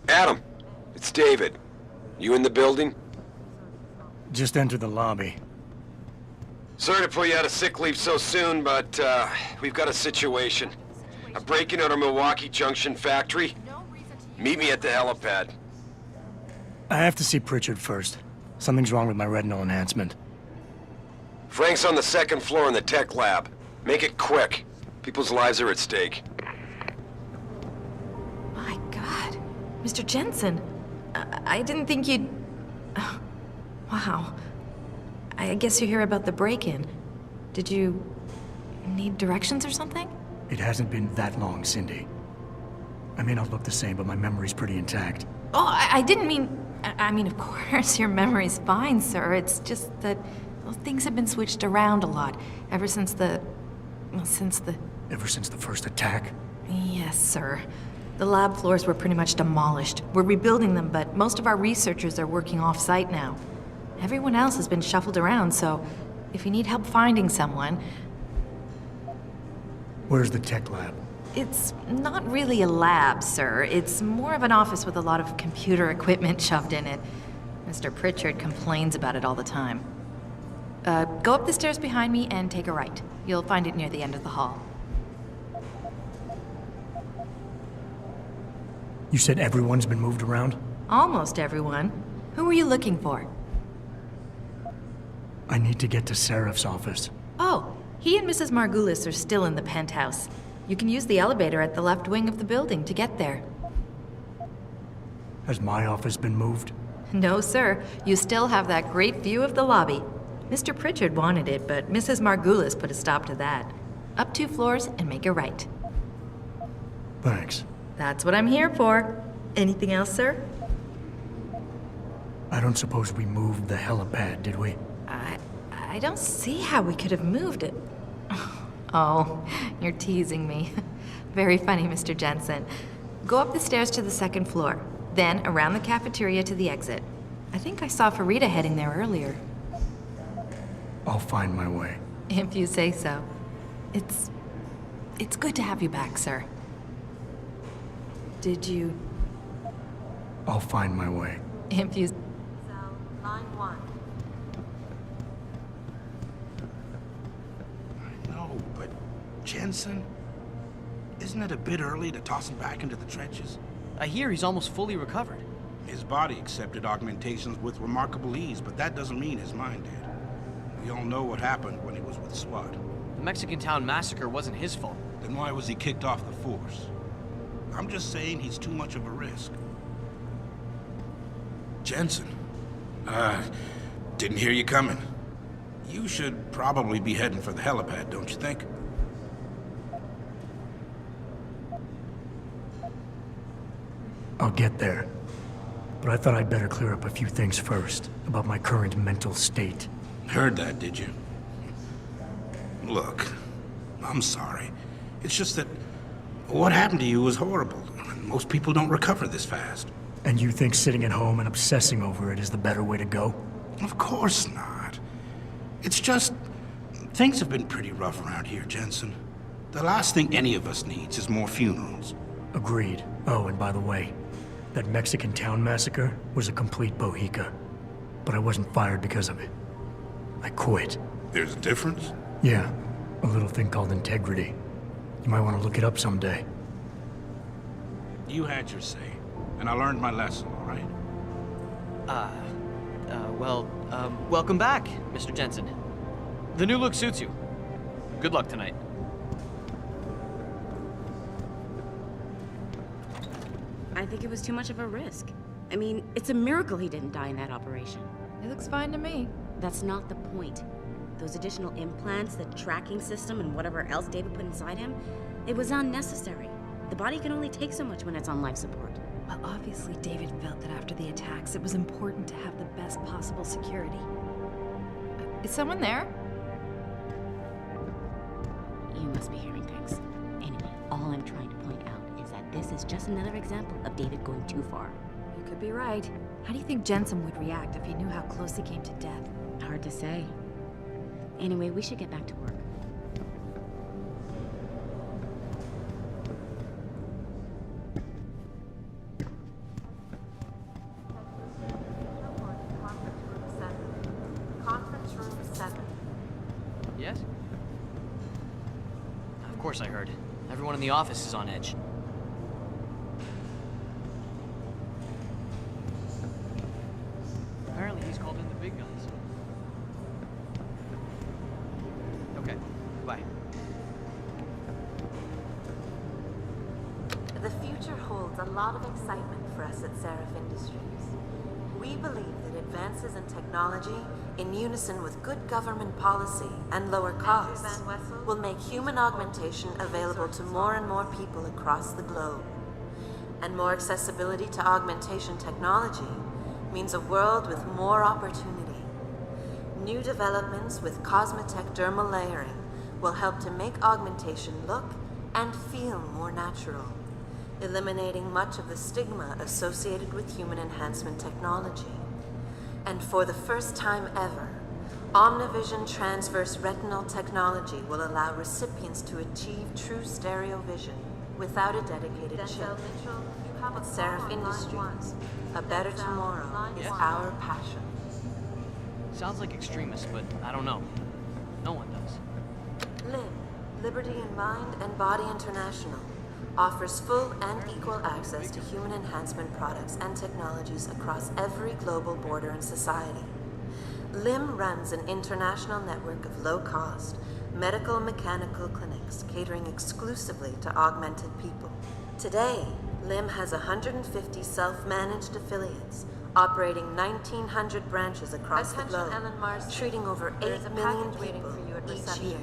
Adam, it's David. You in the building? Just entered the lobby. Sorry to pull you out of sick leave so soon, but we've got a situation. A break-in at our Milwaukee Junction factory. Meet me at the helipad. I have to see Pritchard first. Something's wrong with my retinal enhancement. Frank's on the second floor in the tech lab. Make it quick. People's lives are at stake. My God. Mr. Jensen. I didn't think you'd... Wow. I guess you hear about the break-in. Did you... need directions or something? It hasn't been that long, Cindy. I may not look the same, but my memory's pretty intact. Oh, I didn't mean... I mean, of course, your memory's fine, sir. It's just that... well, things have been switched around a lot. Ever since the... Ever since the first attack? Yes, sir. The lab floors were pretty much demolished. We're rebuilding them, but most of our researchers are working off-site now. Everyone else has been shuffled around, so if you need help finding someone... Where's the tech lab? It's not really a lab, sir. It's more of an office with a lot of computer equipment shoved in it. Mr. Pritchard complains about it all the time. Go up the stairs behind me and take a right. You'll find it near the end of the hall. You said everyone's been moved around? Almost everyone. Who were you looking for? I need to get to Serif's office. Oh, he and Mrs. Margulis are still in the penthouse. You can use the elevator at the left wing of the building to get there. Has my office been moved? No, sir. You still have that great view of the lobby. Mr. Pritchard wanted it, but Mrs. Margulis put a stop to that. Up 2 floors and make a right. Thanks. That's what I'm here for. Anything else, sir? I don't suppose we moved the helipad, did we? I don't see how we could have moved it. Oh, you're teasing me. Very funny, Mr. Jensen. Go up the stairs to the 2nd floor, then around the cafeteria to the exit. I think I saw Farida heading there earlier. I'll find my way. If you say so. It's good to have you back, sir. Did you... I'll find my way. If you... Cell, line 1. I know, but Jensen, isn't it a bit early to toss him back into the trenches? I hear he's almost fully recovered. His body accepted augmentations with remarkable ease, but that doesn't mean his mind did. We all know what happened when he was with SWAT. The Mexican Town massacre wasn't his fault. Then why was he kicked off the force? I'm just saying he's too much of a risk. Jensen, didn't hear you coming. You should probably be heading for the helipad, don't you think? I'll get there. But I thought I'd better clear up a few things first, about my current mental state. Heard that, did you? Look, I'm sorry. It's just that what happened to you was horrible. Most people don't recover this fast. And you think sitting at home and obsessing over it is the better way to go? Of course not. It's just... things have been pretty rough around here, Jensen. The last thing any of us needs is more funerals. Agreed. Oh, and by the way, that Mexican Town massacre was a complete bohica. But I wasn't fired because of it. I quit. There's a difference? Yeah, a little thing called integrity. You might want to look it up someday. You had your say, and I learned my lesson, all right? Welcome back, Mr. Jensen. The new look suits you. Good luck tonight. I think it was too much of a risk. I mean, it's a miracle he didn't die in that operation. It looks fine to me. That's not the point. Those additional implants, the tracking system, and whatever else David put inside him, it was unnecessary. The body can only take so much when it's on life support. Well, obviously David felt that after the attacks, it was important to have the best possible security. Is someone there? You must be hearing things. Anyway, all I'm trying to point out is that this is just another example of David going too far. You could be right. How do you think Jensen would react if he knew how close he came to death? Hard to say. Anyway, we should get back to work. course I heard. Everyone in the office is on edge. Apparently he's called in the big guns. Okay, bye. The future holds a lot of excitement for us at Seraph Industries. We believe that advances in technology, in unison with good government policy and lower costs, will make human augmentation available to more and more people across the globe. And more accessibility to augmentation technology means a world with more opportunity. New developments with Cosmetech dermal layering will help to make augmentation look and feel more natural, eliminating much of the stigma associated with human enhancement technology. And for the first time ever, Omnivision transverse retinal technology will allow recipients to achieve true stereo vision without a dedicated chip. At Seraph Industries, a better tomorrow is our passion. Sounds like extremists, but I don't know. No one does. LIM, Liberty in Mind and Body International, offers full and equal access to human enhancement products and technologies across every global border and society. LIM runs an international network of low-cost, medical mechanical clinics catering exclusively to augmented people. Today, LIM has 150 self-managed affiliates, operating 1,900 branches across the globe, treating over 8 million people each year.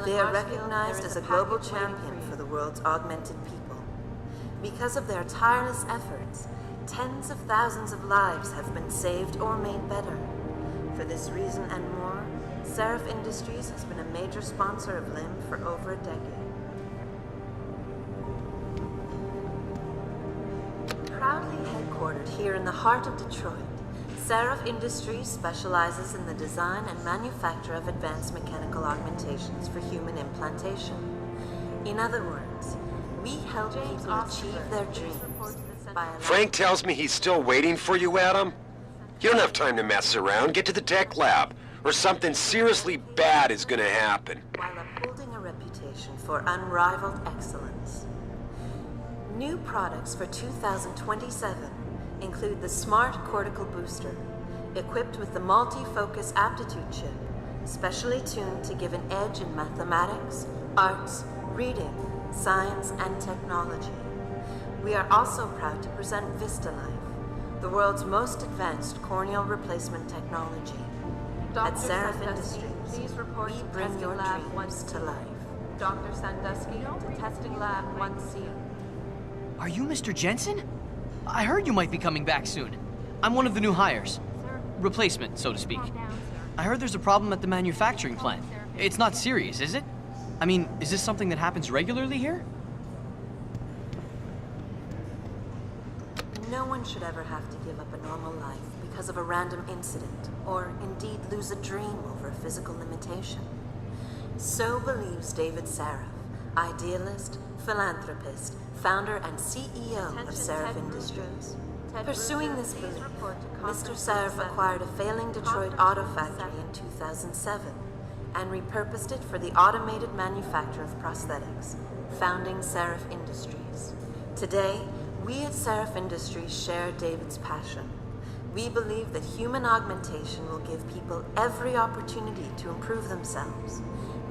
They are recognized as a global champion for the world's augmented people. Because of their tireless efforts, tens of thousands of lives have been saved or made better. For this reason and more, Seraph Industries has been a major sponsor of LIM for over a decade. Proudly headquartered here in the heart of Detroit, Seraph Industries specializes in the design and manufacture of advanced mechanical augmentations for human implantation. In other words, we help people achieve their dreams by Frank tells me he's still waiting for you, Adam? You don't have time to mess around. Get to the tech lab, or something seriously bad is gonna happen. while upholding a reputation for unrivaled excellence. New products for 2027 include the Smart Cortical Booster, equipped with the multi-focus aptitude chip, specially tuned to give an edge in mathematics, arts, reading, science, and technology. We are also proud to present VistaLife, the world's most advanced corneal replacement technology. At Seraph Industries, we bring your dreams to life. Dr. Sandusky to testing lab 1C. Are you Mr. Jensen? I heard you might be coming back soon. I'm one of the new hires. Replacement, so to speak. I heard there's a problem at the manufacturing plant. It's not serious, is it? I mean, is this something that happens regularly here? No one should ever have to give up a normal life because of a random incident, or indeed lose a dream over a physical limitation. So believes David Seraph, idealist, philanthropist, founder and CEO of Seraph Industries. Pursuing this belief, Mr. Seraph acquired a failing Detroit auto factory in 2007 and repurposed it for the automated manufacture of prosthetics, founding Seraph Industries. Today, we at Seraph Industries share David's passion. We believe that human augmentation will give people every opportunity to improve themselves,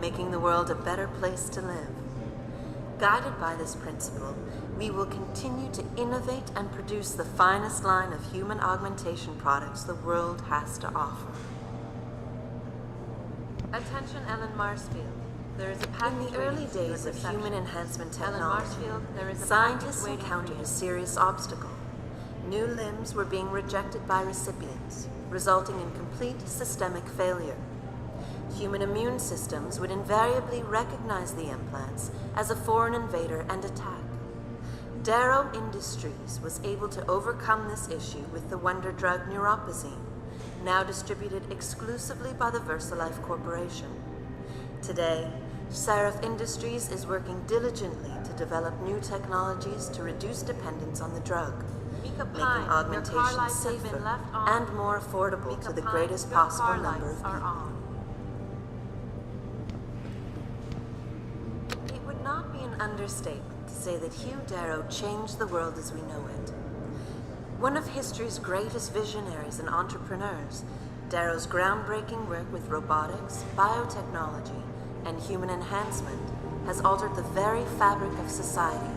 making the world a better place to live. Guided by this principle, we will continue to innovate and produce the finest line of human augmentation products the world has to offer. Attention, Ellen Marsfield. There is a patent in the early days of human enhancement technology, scientists encountered a serious obstacle. New limbs were being rejected by recipients, resulting in complete systemic failure. Human immune systems would invariably recognize the implants as a foreign invader and attack. Darrow Industries was able to overcome this issue with the wonder drug neuropozyne, now distributed exclusively by the VersaLife Corporation. Today, Seraph Industries is working diligently to develop new technologies to reduce dependence on the drug, making augmentation safer and more affordable to the greatest possible number of people. It would understatement to say that Hugh Darrow changed the world as we know it. One of history's greatest visionaries and entrepreneurs, Darrow's groundbreaking work with robotics, biotechnology, and human enhancement has altered the very fabric of society,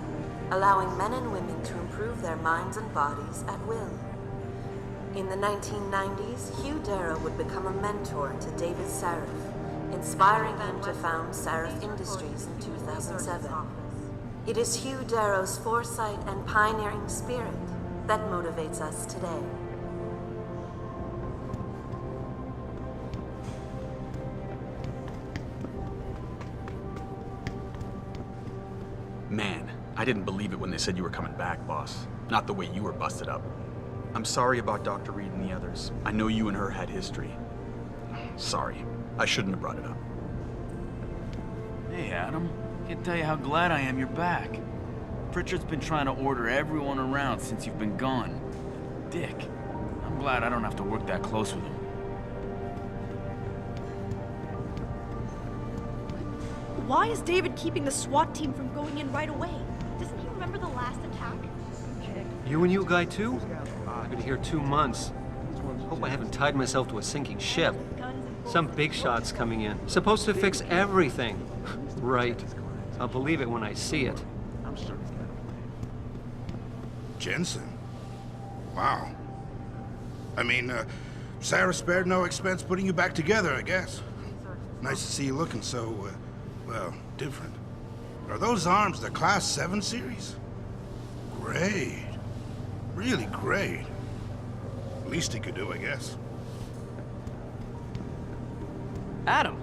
allowing men and women to improve their minds and bodies at will. In the 1990s, Hugh Darrow would become a mentor to David Sarif, inspiring him to found Sarif Industries in 2007. It is Hugh Darrow's foresight and pioneering spirit that motivates us today. Man, I didn't believe it when they said you were coming back, boss. Not the way you were busted up. I'm sorry about Dr. Reed and the others. I know you and her had history. Sorry. I shouldn't have brought it up. Hey, Adam. Can't tell you how glad I am you're back. Pritchard's been trying to order everyone around since you've been gone. Dick. I'm glad I don't have to work that close with him. Why is David keeping the SWAT team from going in right away? Doesn't he remember the last attack? You a new guy too? I've been here 2 months. Hope I haven't tied myself to a sinking ship. Some big shot's coming in. Supposed to fix everything. Right. I'll believe it when I see it. Jensen? Wow. I mean, Sarah spared no expense putting you back together, I guess. Nice to see you looking so, well, different. Are those arms the Class 7 series? Great. Really great. Least he could do, I guess. Adam,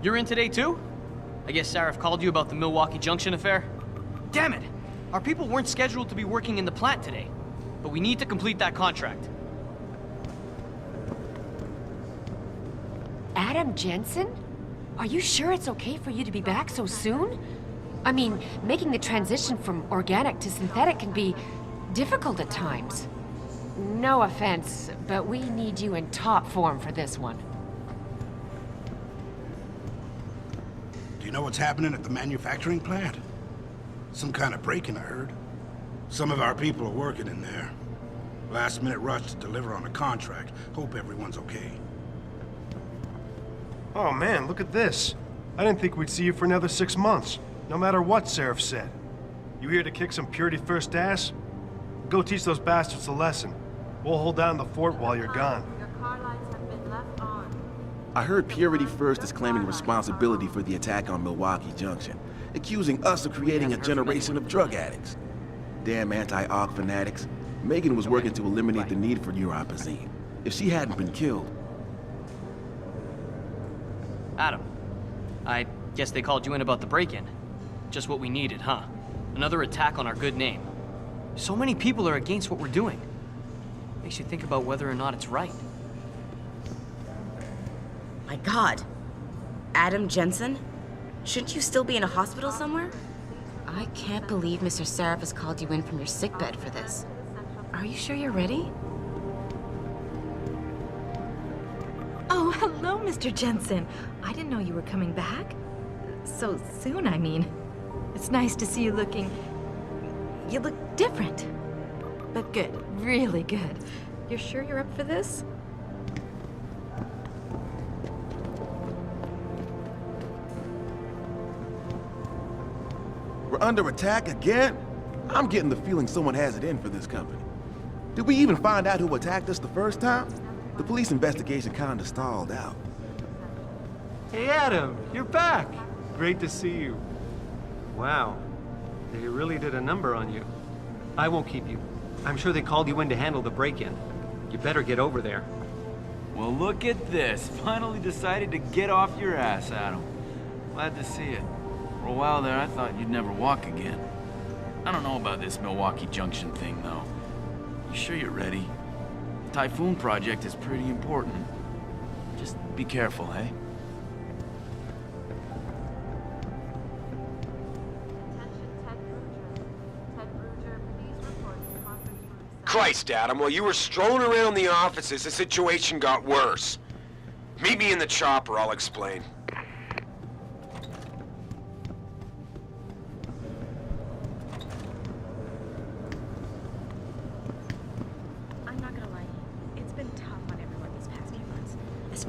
you're in today too? I guess Sarif called you about the Milwaukee Junction affair? Damn it! Our people weren't scheduled to be working in the plant today, but we need to complete that contract. Adam Jensen? Are you sure it's okay for you to be back so soon? I mean, making the transition from organic to synthetic can be difficult at times. No offense, but we need you in top form for this one. Do you know what's happening at the manufacturing plant? Some kind of break-in, I heard. Some of our people are working in there. Last-minute rush to deliver on a contract. Hope everyone's okay. Oh man, look at this. I didn't think we'd see you for another 6 months, no matter what Sarif said. You here to kick some Purity First ass? Go teach those bastards a lesson. We'll hold down the fort while you're gone. Your car lights have been left on. I heard Purity First is claiming responsibility for the attack on Milwaukee Junction, accusing us of creating a generation of drug addicts. Damn anti-AUG fanatics. Megan was working to eliminate the need for neuropozyne. If she hadn't been killed... Adam, I guess they called you in about the break-in. Just what we needed, huh? Another attack on our good name. So many people are against what we're doing. Makes you think about whether or not it's right. My God. Adam Jensen? Shouldn't you still be in a hospital somewhere? I can't believe Mr. Sarif has called you in from your sickbed for this. Are you sure you're ready? Oh, hello, Mr. Jensen. I didn't know you were coming back. So soon, I mean. It's nice to see you looking... You look different. But good, really good. You're sure you're up for this? We're under attack again? I'm getting the feeling someone has it in for this company. Did we even find out who attacked us the first time? The police investigation kinda stalled out. Hey Adam, you're back! Great to see you. Wow, they really did a number on you. I won't keep you. I'm sure they called you in to handle the break-in. You better get over there. Well, look at this. Finally decided to get off your ass, Adam. Glad to see it. For a while there, I thought you'd never walk again. I don't know about this Milwaukee Junction thing, though. You sure you're ready? The Typhoon project is pretty important. Just be careful, eh? Christ, Adam, while you were strolling around the offices, the situation got worse. Meet me in the chopper, I'll explain.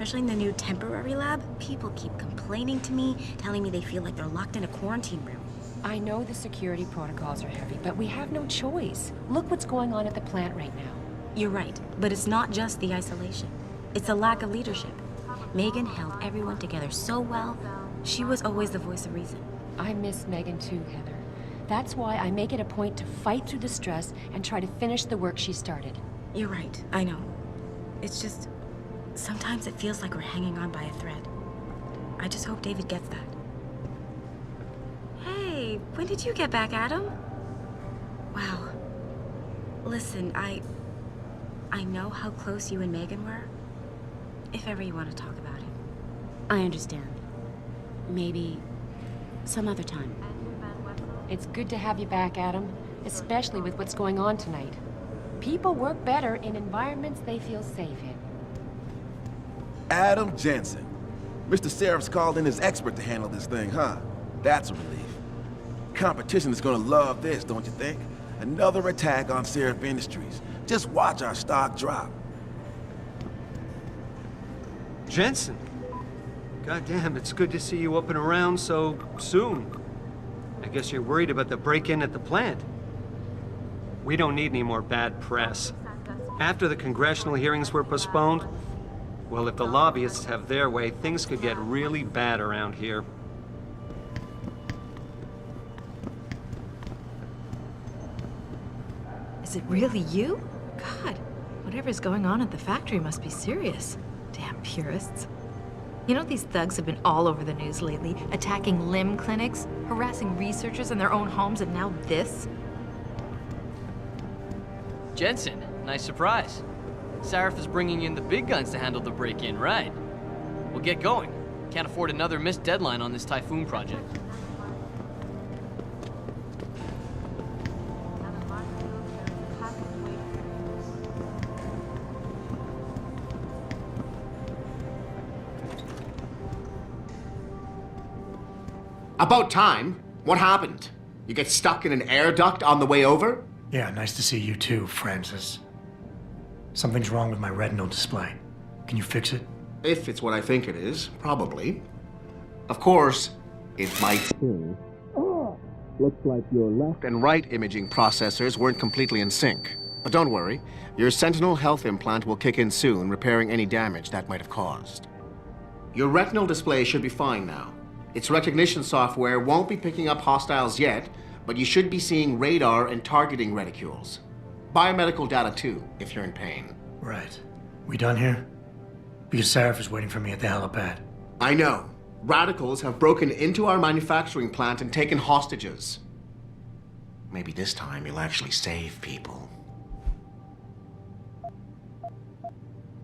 especially in the new temporary lab. People keep complaining to me, telling me they feel like they're locked in a quarantine room. I know the security protocols are heavy, but we have no choice. Look what's going on at the plant right now. You're right, but it's not just the isolation. It's a lack of leadership. Megan held everyone together so well. She was always the voice of reason. I miss Megan too, Heather. That's why I make it a point to fight through the stress and try to finish the work she started. You're right, I know. It's just, sometimes it feels like we're hanging on by a thread. I just hope David gets that. Hey, when did you get back, Adam? Wow. Listen, I know how close you and Megan were. If ever you want to talk about it. I understand. Maybe some other time. It's good to have you back, Adam, especially with what's going on tonight. People work better in environments they feel safe in. Adam Jensen. Mr. Serap's called in his expert to handle this thing, huh? That's a relief. Competition is gonna love this, don't you think? Another attack on Seraph Industries. Just watch our stock drop. Jensen. Goddamn, it's good to see you up and around so soon. I guess you're worried about the break-in at the plant. We don't need any more bad press. After the congressional hearings were postponed, well, if the lobbyists have their way, things could get really bad around here. Is it really you? God, whatever's going on at the factory must be serious. Damn purists. You know, these thugs have been all over the news lately, attacking limb clinics, harassing researchers in their own homes, and now this? Jensen, nice surprise. Sarif is bringing in the big guns to handle the break-in, right? We'll get going. Can't afford another missed deadline on this Typhoon project. About time. What happened? You get stuck in an air duct on the way over? Yeah, nice to see you too, Francis. Something's wrong with my retinal display. Can you fix it? If it's what I think it is, probably. Of course, it might too. Looks like your left and right imaging processors weren't completely in sync. But don't worry, your Sentinel health implant will kick in soon, repairing any damage that might have caused. Your retinal display should be fine now. Its recognition software won't be picking up hostiles yet, but you should be seeing radar and targeting reticules. Biomedical data too, if you're in pain. Right. We done here? Because Sarif is waiting for me at the helipad. I know. Radicals have broken into our manufacturing plant and taken hostages. Maybe this time you'll actually save people.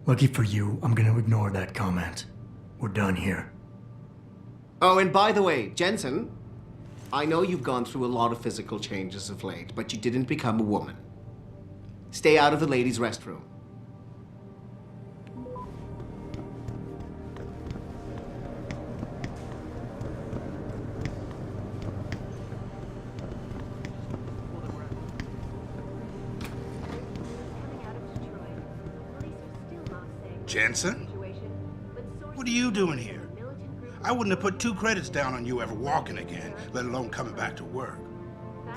Lucky for you, I'm gonna ignore that comment. We're done here. Oh, and by the way, Jensen, I know you've gone through a lot of physical changes of late, but you didn't become a woman. Stay out of the ladies' restroom. Jensen? What are you doing here? I wouldn't have put 2 credits down on you ever walking again, let alone coming back to work.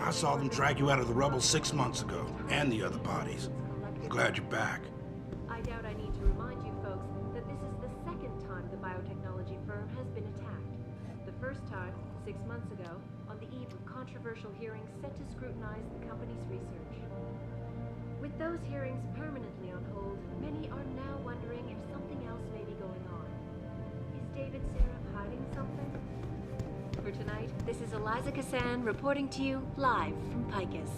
I saw them drag you out of the rubble 6 months ago, and the other bodies. I'm glad you're back. I doubt I need to remind you folks that this is the second time the biotechnology firm has been attacked. The first time, 6 months ago, on the eve of controversial hearings set to scrutinize the company's research. With those hearings permanently on hold, many are now wondering if something else may be going on. Is David Seraph hiding something? For tonight, this is Eliza Kassan reporting to you live from Picus.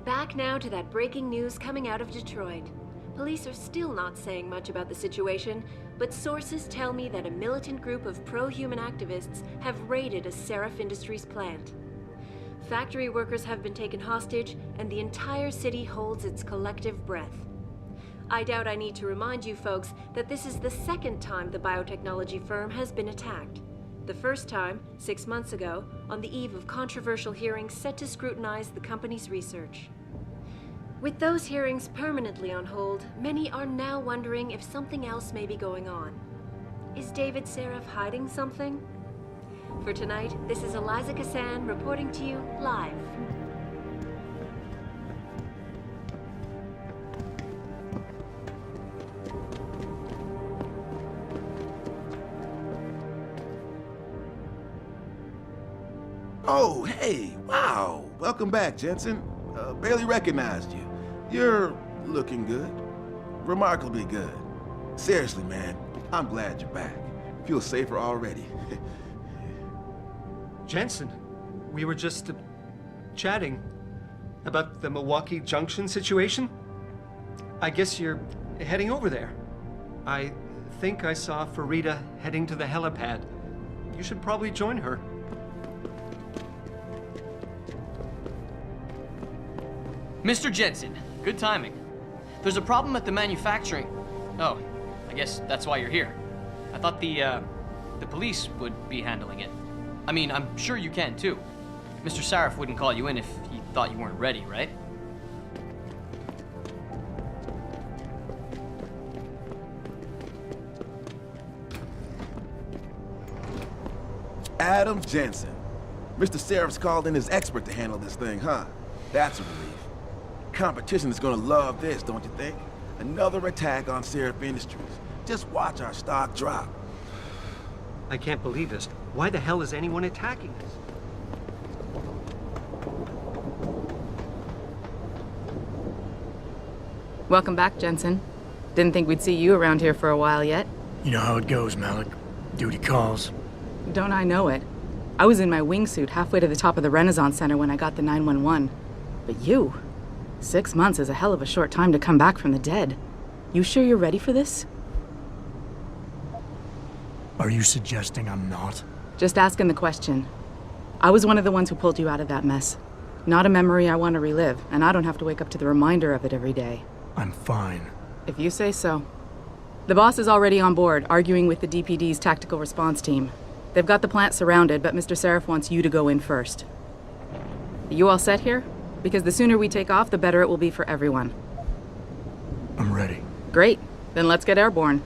Back now to that breaking news coming out of Detroit. Police are still not saying much about the situation, but sources tell me that a militant group of pro-human activists have raided a Seraph Industries plant. Factory workers have been taken hostage, and the entire city holds its collective breath. I doubt I need to remind you folks that this is the second time the biotechnology firm has been attacked. The first time, 6 months ago, on the eve of controversial hearings set to scrutinize the company's research. With those hearings permanently on hold, many are now wondering if something else may be going on. Is David Seraph hiding something? For tonight, this is Eliza Kassan reporting to you live. Oh, hey, wow. Welcome back, Jensen. Barely recognized you. You're looking good. Remarkably good. Seriously, man, I'm glad you're back. Feel safer already. Jensen, we were just chatting about the Milwaukee Junction situation. I guess you're heading over there. I think I saw Farida heading to the helipad. You should probably join her. Mr. Jensen, good timing. There's a problem at the manufacturing... Oh, I guess that's why you're here. I thought the police would be handling it. I mean, I'm sure you can too. Mr. Saraf wouldn't call you in if he thought you weren't ready, right? Adam Jensen. Mr. Serap's called in his expert to handle this thing, huh? That's a relief. Competition is gonna love this, don't you think? Another attack on Seraph Industries. Just watch our stock drop. I can't believe this. Why the hell is anyone attacking us? Welcome back, Jensen. Didn't think we'd see you around here for a while yet. You know how it goes, Malik. Duty calls. Don't I know it? I was in my wingsuit halfway to the top of the Renaissance Center when I got the 911. But you... 6 months is a hell of a short time to come back from the dead. You sure you're ready for this? Are you suggesting I'm not? Just asking the question. I was one of the ones who pulled you out of that mess. Not a memory I want to relive, and I don't have to wake up to the reminder of it every day. I'm fine. If you say so. The boss is already on board, arguing with the DPD's tactical response team. They've got the plant surrounded, but Mr. Seraph wants you to go in first. Are you all set here? Because the sooner we take off, the better it will be for everyone. I'm ready. Great. Then let's get airborne.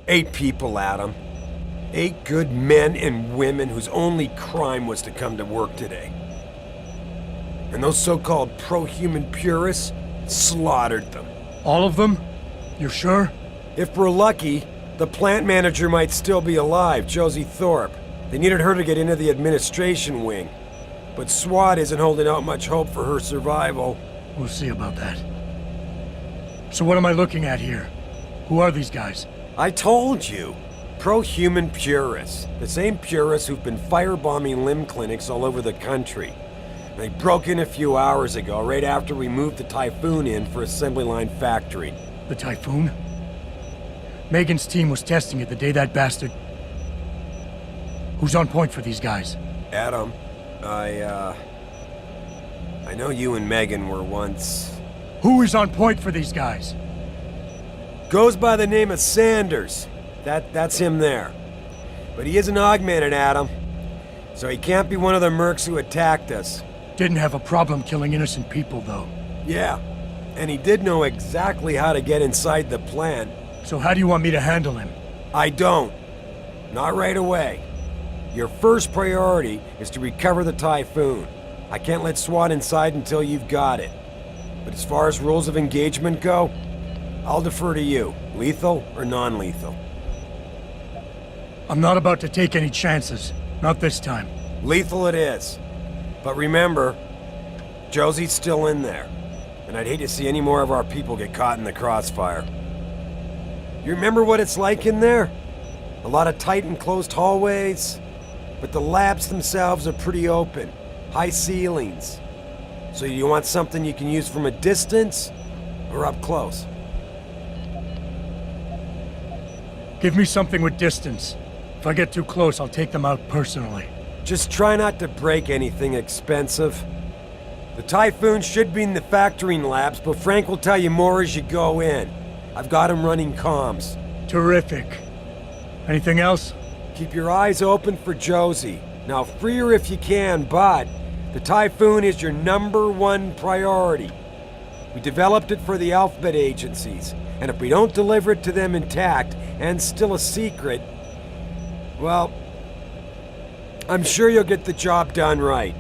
Eight people, Adam. 8 good men and women whose only crime was to come to work today. And those so-called pro-human purists slaughtered them. All of them? You're sure? If we're lucky, the plant manager might still be alive, Josie Thorpe. They needed her to get into the administration wing. But SWAT isn't holding out much hope for her survival. We'll see about that. So what am I looking at here? Who are these guys? I told you. Pro-human purists. The same purists who've been firebombing limb clinics all over the country. They broke in a few hours ago, right after we moved the Typhoon in for assembly line factory. The Typhoon? Megan's team was testing it the day that bastard... Who's on point for these guys? Adam, I know you and Megan were once... Who is on point for these guys? Goes by the name of Sanders. That's him there. But he isn't augmented, Adam. So he can't be one of the mercs who attacked us. Didn't have a problem killing innocent people, though. Yeah, and he did know exactly how to get inside the plant. So how do you want me to handle him? I don't. Not right away. Your first priority is to recover the Typhoon. I can't let SWAT inside until you've got it. But as far as rules of engagement go, I'll defer to you. Lethal or non-lethal? I'm not about to take any chances. Not this time. Lethal it is. But remember, Josie's still in there. And I'd hate to see any more of our people get caught in the crossfire. You remember what it's like in there? A lot of tight and closed hallways. But the labs themselves are pretty open. high ceilings. So you want something you can use from a distance or up close? Give me something with distance. If I get too close, I'll take them out personally. Just try not to break anything expensive. The Typhoon should be in the factoring labs, but Frank will tell you more as you go in. I've got him running comms. Terrific. Anything else? Keep your eyes open for Josie. Now free her if you can, but the Typhoon is your #1 priority. We developed it for the Alphabet agencies, and if we don't deliver it to them intact and still a secret, well, I'm sure you'll get the job done right.